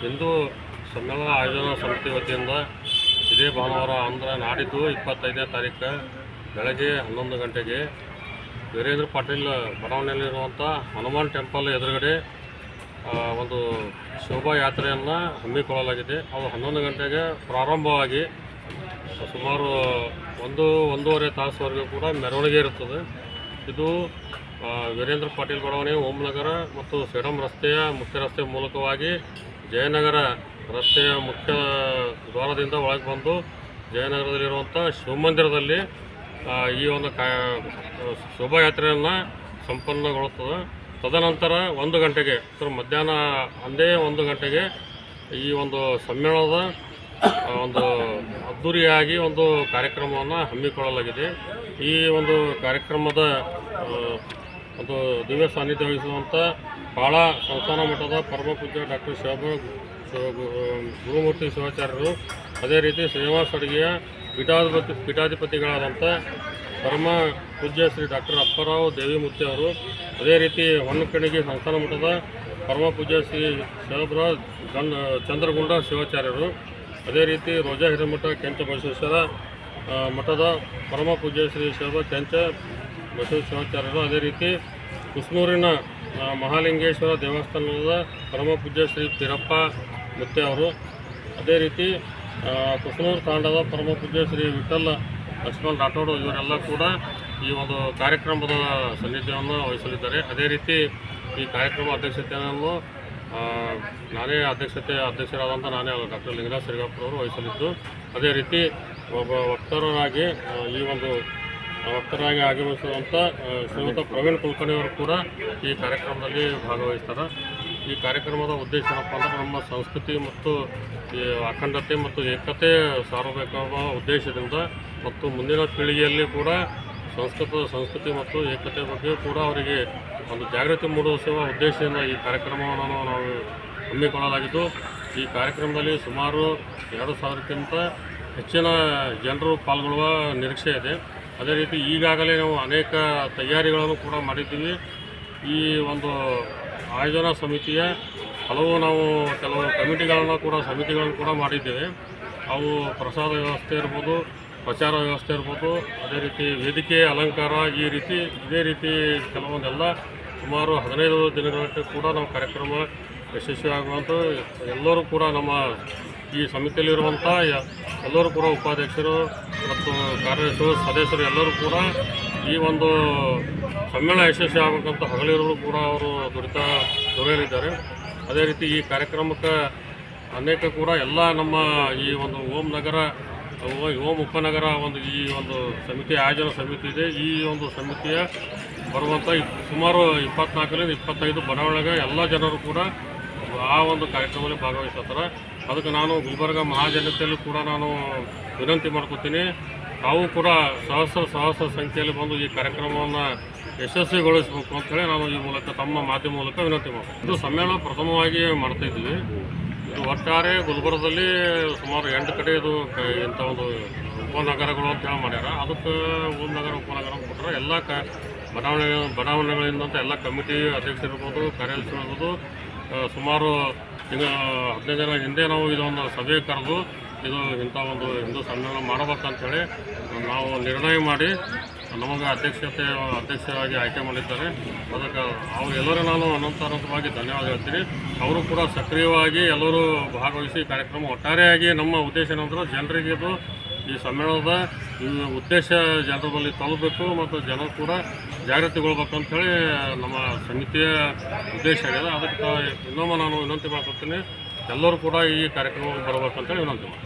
ಹಿಂದೂ ಸಮ್ಮೇಳನ ಆಯೋಜನಾ ಸಮಿತಿ ವತಿಯಿಂದ ಇದೇ ಭಾನುವಾರ ಅಂದರೆ ನಾಡಿದ್ದು 25ನೇ ತಾರೀಕು ಬೆಳಗ್ಗೆ 11 ಗಂಟೆಗೆ ವೀರೇಂದ್ರ ಪಾಟೀಲ್ ಬಡಾವಣೆಯಲ್ಲಿರುವಂಥ ಹನುಮಾನ್ ಟೆಂಪಲ್ ಎದುರುಗಡೆ ಒಂದು ಶೋಭಾಯಾತ್ರೆಯನ್ನು ಹಮ್ಮಿಕೊಳ್ಳಲಾಗಿದೆ. ಅದು 11 ಗಂಟೆಗೆ ಪ್ರಾರಂಭವಾಗಿ ಸುಮಾರು ಒಂದೂವರೆ ತಾಸುವರೆಗೂ ಕೂಡ ಮೆರವಣಿಗೆ ಇರುತ್ತದೆ. ಇದು ವೀರೇಂದ್ರ ಪಾಟೀಲ್ ಬಡಾವಣೆ, ಓಂನಗರ ಮತ್ತು ಸೇಡಂ ರಸ್ತೆಯ ಮುಖ್ಯ ರಸ್ತೆ ಮೂಲಕವಾಗಿ ಜಯನಗರ ರಸ್ತೆಯ ಮುಖ್ಯ ದ್ವಾರದಿಂದ ಒಳಗೆ ಬಂದು ಜಯನಗರದಲ್ಲಿರುವಂಥ ಶಿವಮಂದಿರದಲ್ಲಿ ಈ ಒಂದು ಶೋಭಾಯಾತ್ರೆಯನ್ನು ಸಂಪನ್ನಗೊಳ್ಳುತ್ತದೆ. ತದನಂತರ 1 ಗಂಟೆಗೆ ಮಧ್ಯಾಹ್ನ 1 ಗಂಟೆಗೆ ಈ ಒಂದು ಸಮ್ಮೇಳನದ ಒಂದು ಅದ್ಧೂರಿಯಾಗಿ ಒಂದು ಕಾರ್ಯಕ್ರಮವನ್ನು ಹಮ್ಮಿಕೊಳ್ಳಲಾಗಿದೆ. ಈ ಒಂದು ಕಾರ್ಯಕ್ರಮದ ಒಂದು ದಿವ್ಯ ಸಾನ್ನಿಧ್ಯ ವಹಿಸುವಂಥ ಪಾಳ ಸಂಸ್ಥಾನ ಮಠದ ಪರಮ ಪೂಜ್ಯ ಡಾಕ್ಟರ್ ಗುರುಮೂರ್ತಿ ಶಿವಾಚಾರ್ಯರು, ಅದೇ ರೀತಿ ಶ್ರೀನಿವಾಸ ಅಡುಗೆಯ ಪೀಠಾಧಿಪತಿಗಳಾದಂಥ ಪರಮ ಪೂಜ್ಯ ಶ್ರೀ ಡಾಕ್ಟರ್ ಅಪ್ಪರಾವ್ ದೇವಿಮೂರ್ತಿ ಅವರು, ಅದೇ ರೀತಿ ಹೊನ್ನಕಣಿಗೆ ಸಂಸ್ಥಾನ ಮಠದ ಪರಮ ಪೂಜ್ಯ ಶ್ರೀ ಶಿವಬ್ರಾವ್ ಚಂದ್ರಗುಂಡ ಶಿವಾಚಾರ್ಯರು, ಅದೇ ರೀತಿ ರೋಜಾ ಹಿರೇಮಠ ಕೆಂಚ ಬಸವೇಶ್ವರ ಮಠದ ಪರಮ ಪೂಜ್ಯ ಶ್ರೀ ಶಿವ ಕೆಂಚ ಬಸವ ಶಿವಾಚಾರ್ಯರು, ಅದೇ ರೀತಿ ಕುಸ್ನೂರಿನ ಮಹಾಲಿಂಗೇಶ್ವರ ದೇವಸ್ಥಾನದ ಪರಮ ಪೂಜ್ಯ ಶ್ರೀ ಪಿರಪ್ಪ ಮುತ್ತೆ ಅವರು, ಅದೇ ರೀತಿ ಕುಸ್ನೂರು ತಾಂಡದ ಪರಮ ಪೂಜ್ಯ ಶ್ರೀ ವಿಠ್ಠಲ ಲಕ್ಷ್ಮಣ್ ರಾಠೋಡ್ ಇವರೆಲ್ಲ ಕೂಡ ಈ ಒಂದು ಕಾರ್ಯಕ್ರಮದ ಸಾನ್ನಿಧ್ಯವನ್ನು ವಹಿಸಲಿದ್ದಾರೆ. ಅದೇ ರೀತಿ ಈ ಕಾರ್ಯಕ್ರಮ ಅಧ್ಯಕ್ಷತೆಯನ್ನು ಅಧ್ಯಕ್ಷರಾದಂಥ ನಾನೇ ಡಾಕ್ಟರ್ ಲಿಂಗರಾಜ್ ಸಿರಿಗಾಪುರವರು ವಹಿಸಲಿದ್ದು, ಅದೇ ರೀತಿ ಒಬ್ಬ ವಕ್ತಾರರಾಗಿ ಆಗಮಿಸುವಂಥ ಶ್ರೀಯುತ ಪ್ರವೀಣ್ ಕುಲಕರ್ಣಿಯವರು ಕೂಡ ಈ ಕಾರ್ಯಕ್ರಮದಲ್ಲಿ ಭಾಗವಹಿಸ್ತಾರೆ. ಈ ಕಾರ್ಯಕ್ರಮದ ಉದ್ದೇಶ ಏನಪ್ಪ ಅಂದರೆ ನಮ್ಮ ಸಂಸ್ಕೃತಿ ಮತ್ತು ಅಖಂಡತೆ ಮತ್ತು ಏಕತೆ ಸಾರಬೇಕೆಂಬ ಉದ್ದೇಶದಿಂದ ಮತ್ತು ಮುಂದಿನ ಪೀಳಿಗೆಯಲ್ಲಿ ಕೂಡ ಸಂಸ್ಕೃತಿ ಮತ್ತು ಏಕತೆ ಬಗ್ಗೆ ಕೂಡ ಅವರಿಗೆ ಒಂದು ಜಾಗೃತಿ ಮೂಡಿಸುವ ಉದ್ದೇಶದಿಂದ ಈ ಕಾರ್ಯಕ್ರಮವನ್ನು ನಾವು ಹಮ್ಮಿಕೊಳ್ಳಲಾಗಿದ್ದು, ಈ ಕಾರ್ಯಕ್ರಮದಲ್ಲಿ ಸುಮಾರು 2,000ಕ್ಕಿಂತ ಹೆಚ್ಚಿನ ಜನರು ಪಾಲ್ಗೊಳ್ಳುವ ನಿರೀಕ್ಷೆ ಇದೆ. ಅದೇ ರೀತಿ ಈಗಾಗಲೇ ನಾವು ಅನೇಕ ತಯಾರಿಗಳನ್ನು ಕೂಡ ಮಾಡಿದ್ದೀವಿ. ಈ ಒಂದು ಆಯೋಜನಾ ಸಮಿತಿಯ ಕೆಲವು ಸಮಿತಿಗಳನ್ನು ಕೂಡ ಮಾಡಿದ್ದೇವೆ. ಅವು ಪ್ರಸಾದ ವ್ಯವಸ್ಥೆ ಇರ್ಬೋದು, ಪ್ರಚಾರ ವ್ಯವಸ್ಥೆ ಇರ್ಬೋದು, ಅದೇ ರೀತಿ ವೇದಿಕೆ ಅಲಂಕಾರ, ಇದೇ ರೀತಿ ಕೆಲವೊಂದೆಲ್ಲ ಸುಮಾರು 15 ದಿನಗಳಕ್ಕೆ ಕೂಡ ನಾವು ಕಾರ್ಯಕ್ರಮ ಯಶಸ್ವಿಯಾಗುವಂಥ ಎಲ್ಲರೂ ಕೂಡ ನಮ್ಮ ಈ ಸಮಿತಿಯಲ್ಲಿರುವಂಥ ಎಲ್ಲರೂ ಕೂಡ ಉಪಾಧ್ಯಕ್ಷರು ಮತ್ತು ಸದಸ್ಯರು ಎಲ್ಲರೂ ಕೂಡ ಈ ಒಂದು ಸಮ್ಮೇಳನ ಯಶಸ್ವಿ ಆಗಬೇಕಂತ ಹಗಲಿರುಳು ಕೂಡ ಅವರು ದುಡಿಯಲಿದ್ದಾರೆ. ಅದೇ ರೀತಿ ಈ ಕಾರ್ಯಕ್ರಮಕ್ಕೆ ಅನೇಕ ಕೂಡ ಎಲ್ಲ ನಮ್ಮ ಈ ಒಂದು ಓಂ ಉಪನಗರ ಈ ಒಂದು ಸಮಿತಿ ಆಯೋಜನಾ ಸಮಿತಿ ಇದೆ. ಈ ಒಂದು ಸಮಿತಿಯ ಬರುವಂಥ ಸುಮಾರು 24ರಿಂದ 25 ಬಡಾವಣೆಗೆ ಎಲ್ಲ ಜನರು ಕೂಡ ಆ ಒಂದು ಕಾರ್ಯಕ್ರಮದಲ್ಲಿ ಭಾಗವಹಿಸ್ತಾರೆ. ಅದಕ್ಕೆ ನಾನು ಗುಲ್ಬರ್ಗ ಮಹಾಜನತೆಯಲ್ಲೂ ಕೂಡ ನಾನು ವಿನಂತಿ ಮಾಡ್ಕೊತೀನಿ, ತಾವು ಕೂಡ ಸಹಸ್ರ ಸಂಖ್ಯೆಯಲ್ಲಿ ಬಂದು ಈ ಕಾರ್ಯಕ್ರಮವನ್ನು ಯಶಸ್ವಿಗೊಳಿಸಬೇಕು ಅಂತೇಳಿ ನಾನು ಈ ಮೂಲಕ ತಮ್ಮ ಮಾಧ್ಯಮ ಮೂಲಕ ವಿನಂತಿ ಮಾಡ್ತೀನಿ. ಇದು ಸಮ್ಮೇಳನ ಪ್ರಥಮವಾಗಿ ಮಾಡ್ತಾಯಿದ್ದೀವಿ. ಇದು ಒಟ್ಟಾರೆ ಗುಲ್ಬರ್ಗದಲ್ಲಿ ಸುಮಾರು 8 ಕಡೆ ಇದು ಇಂಥ ಒಂದು ಉಪನಗರಗಳು ಅಂತೇಳಿ ಮಾಡ್ಯಾರ. ಅದಕ್ಕೆ ಓಂನಗರ ಉಪನಗರ ಕೊಟ್ಟರೆ ಎಲ್ಲ ಬಡಾವಣೆಗಳಿಂದಂಥ ಎಲ್ಲ ಕಮಿಟಿ ಅಧ್ಯಕ್ಷರಿರ್ಬೋದು, ಕಾರ್ಯದರ್ಶಿರ್ಬೋದು, ಸುಮಾರು ಈಗ 15 ದಿನ ಹಿಂದೆ ನಾವು ಇದೊಂದು ಸಭೆ ಕರೆದು ಇಂಥ ಒಂದು ಹಿಂದೂ ಸಮ್ಮೇಳನ ಮಾಡಬೇಕಂತೇಳಿ ನಾವು ನಿರ್ಣಯ ಮಾಡಿ ನಮಗೆ ಅಧ್ಯಕ್ಷರಾಗಿ ಆಯ್ಕೆ ಮಾಡಿದ್ದಾರೆ. ಅದಕ್ಕೆ ಅವರೆಲ್ಲರೂ ನಾನು ಅನಂತವಾಗಿ ಧನ್ಯವಾದ ಹೇಳ್ತೀನಿ. ಅವರು ಕೂಡ ಸಕ್ರಿಯವಾಗಿ ಎಲ್ಲರೂ ಭಾಗವಹಿಸಿ ಕಾರ್ಯಕ್ರಮ ಒಟ್ಟಾರೆಯಾಗಿ ನಮ್ಮ ಉದ್ದೇಶ ಏನಂದ್ರೆ ಜನರಿಗೆ ಇದು ಈ ಸಮ್ಮೇಳನದ ಉದ್ದೇಶ ಜನರ ಬಳಿ ತಲುಪಬೇಕು ಮತ್ತು ಜನರು ಕೂಡ ಜಾಗೃತಿಗೊಳ್ಬೇಕಂತೇಳಿ ನಮ್ಮ ಸಮಿತಿಯ ಉದ್ದೇಶ ಆಗಿದೆ. ಅದಕ್ಕೆ ಇನ್ನೊಮ್ಮೆ ನಾನು ವಿನಂತಿ ಮಾಡ್ಕೊತೀನಿ, ಎಲ್ಲರೂ ಕೂಡ ಈ ಕಾರ್ಯಕ್ರಮಕ್ಕೆ ಬರಬೇಕಂತೇಳಿ ವಿನಂತಿ ಮಾಡ್ತೀನಿ.